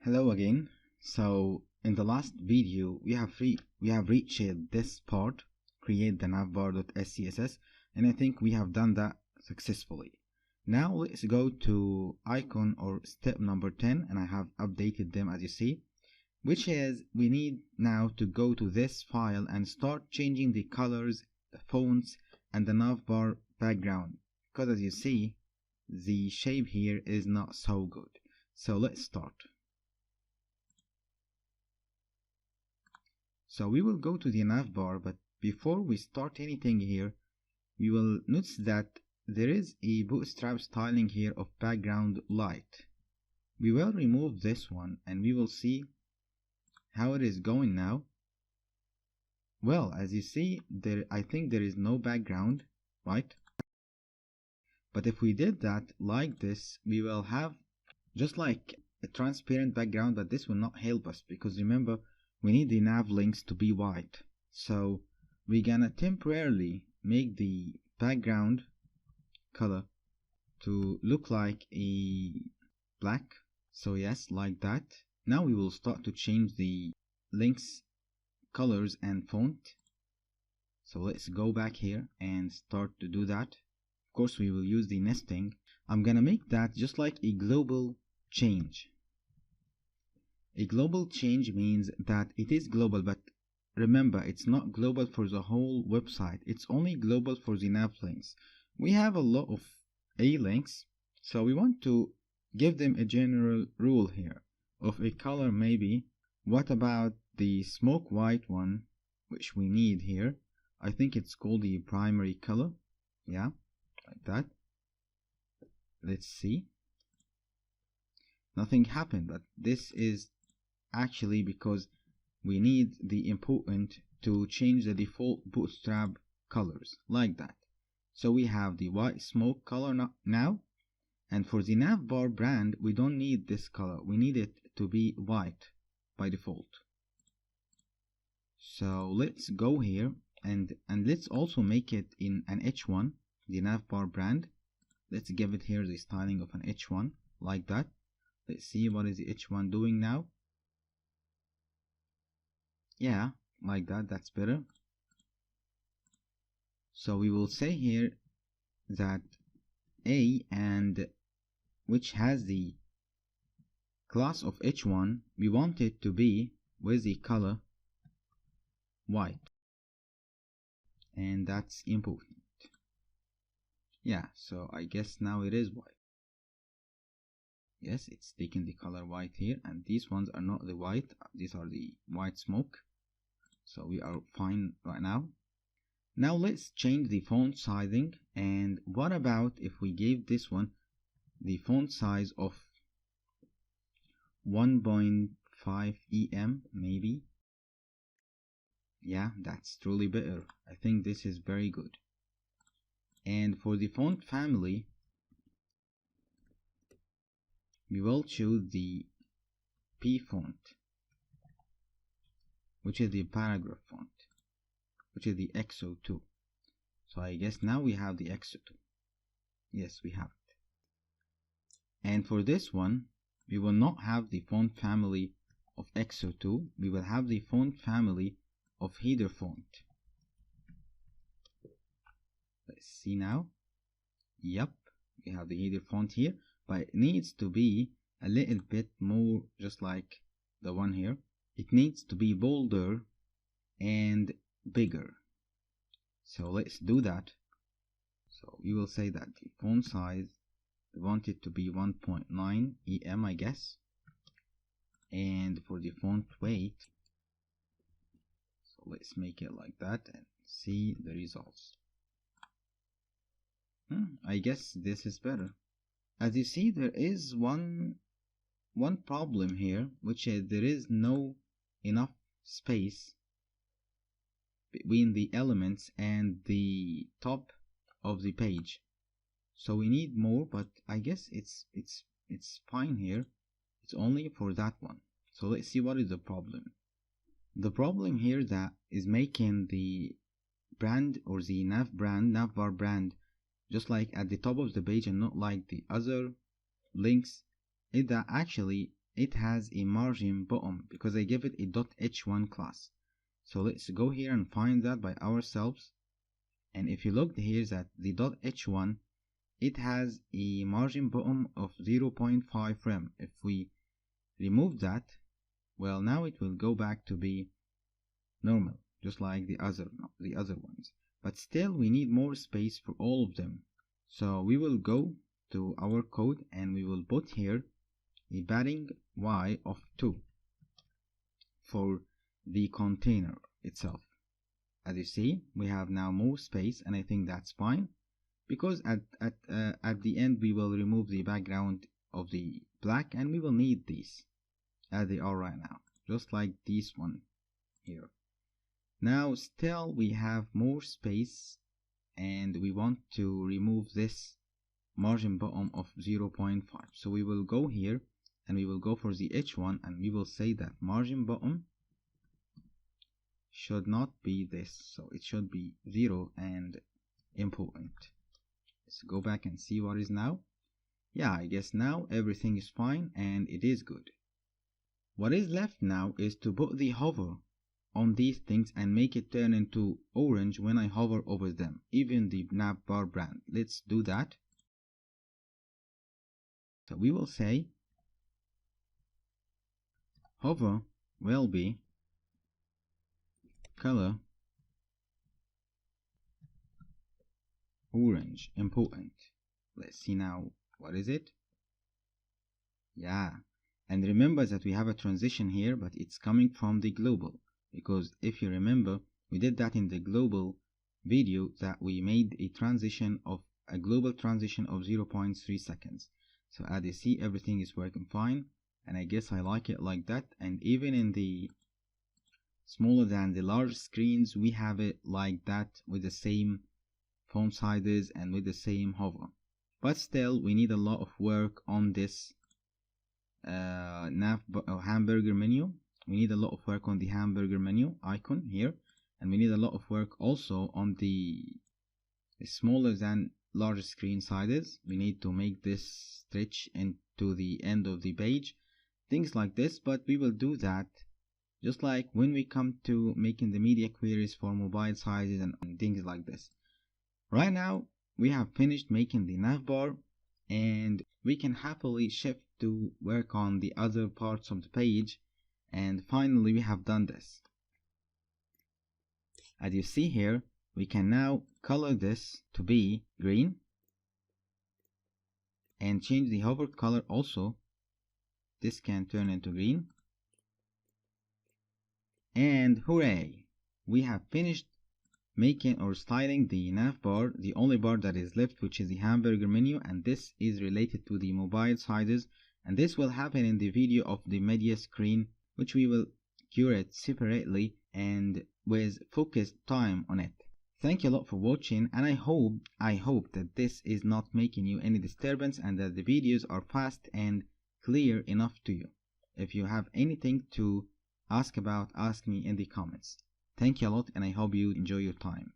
Hello again. So in the last video we have reached this part, create the navbar.css, and I think we have done that successfully. Now let's go to icon or step number 10, and I have updated them as you see, which is we need now to go to this file and start changing the colors, the fonts, and the navbar background, because as you see the shape here is not so good. So let's start. So we will go to the navbar, but before we start anything here, we will notice that there is a Bootstrap styling here of background light. We will remove this one and we will see how it is going now. Well, as you see, I think there is no background, right? But if we did that like this, we will have just like a transparent background, but this will not help us because remember, we need the nav links to be white. So we're gonna temporarily make the background color to look like a black. So yes, like that. Now we will start to change the links, colors, and font. So let's go back here and start to do that. Of course, we will use the nesting. I'm gonna make that just like a global change. A global change means that it is global, but remember, it's not global for the whole website. It's only global for the nav links. We have a lot of A links, so we want to give them a general rule here of a color maybe. What about the smoke white one, which we need here? I think it's called the primary color. Yeah, like that. Let's see. Nothing happened, but this is actually because we need the important to change the default Bootstrap colors like that. So we have the white smoke color now, and for the navbar brand we don't need this color, we need it to be white by default. So let's go here and let's also make it in an H1, the navbar brand. Let's give it here the styling of an H1 like that. Let's see what is the H1 doing now. Yeah, like that, that's better. So we will say here that A, and which has the class of H1, we want it to be with the color white, and that's important. Yeah, so I guess now it is white. Yes, it's taking the color white here, and these ones are not the white, these are the white smoke. So we are fine right now. Now let's change the font sizing. And what about if we gave this one the font size of 1.5 em maybe? Yeah, that's truly better. I think this is very good. And for the font family, we will choose the P font, which is the paragraph font, which is the XO2. So I guess now we have the XO2. Yes, we have it. And for this one, we will not have the font family of XO2. We will have the font family of header font. Let's see now. Yep, we have the header font here, but it needs to be a little bit more just like the one here. It needs to be bolder and bigger. So let's do that. So we will say that the font size, we want it to be 1.9 em, I guess. And for the font weight, so let's make it like that and see the results. I guess this is better. As you see, there is one problem here, which is there is no enough space between the elements and the top of the page. So we need more, but I guess it's fine here. It's only for that one. So let's see what is the problem. The problem here that is making the brand or the navbar brand just like at the top of the page and not like the other links is that actually it has a margin bottom because I give it a .h1 class. So let's go here and find that by ourselves. And if you look here at the .h1, it has a margin bottom of 0.5 rem. If we remove that, well, now it will go back to be normal, just like the other ones. But still, we need more space for all of them. So we will go to our code and we will put here a padding y of 2 for the container itself. As you see, we have now more space, and I think that's fine, because at the end we will remove the background of the black, and we will need these as they are right now, just like this one here. Now still we have more space, and we want to remove this margin bottom of 0.5. So we will go here and we will go for the h1, and we will say that margin bottom should not be this, so it should be 0 and important. Let's go back and see what is now. Yeah, I guess now everything is fine and it is good. What is left now is to put the hover on these things and make it turn into orange when I hover over them, even the Navbar brand. Let's do that. So we will say hover will be color orange important. Let's see now, what is it? Yeah, and remember that we have a transition here, but it's coming from the global, because if you remember, we did that in the global video, that we made a transition of a global transition of 0.3 seconds. So as you see, everything is working fine, and I guess I like it like that. And even in the smaller than the large screens, we have it like that with the same font sizes and with the same hover. But still, we need a lot of work on this hamburger menu. We need a lot of work on the hamburger menu icon here, and we need a lot of work also on the smaller than large screen sizes. We need to make this stretch into the end of the page, things like this, but we will do that just like when we come to making the media queries for mobile sizes and things like this. Right now we have finished making the navbar, and we can happily shift to work on the other parts of the page. And finally we have done this. As you see here, we can now color this to be green and change the hover color also. This can turn into green. And hooray! We have finished making or styling the navbar, the only bar that is left, which is the hamburger menu, and this is related to the mobile sizes, and this will happen in the video of the media screen, which we will curate separately and with focused time on it. Thank you a lot for watching, and I hope that this is not making you any disturbance and that the videos are fast and clear enough to you. If you have anything to ask about, ask me in the comments. Thank you a lot, and I hope you enjoy your time.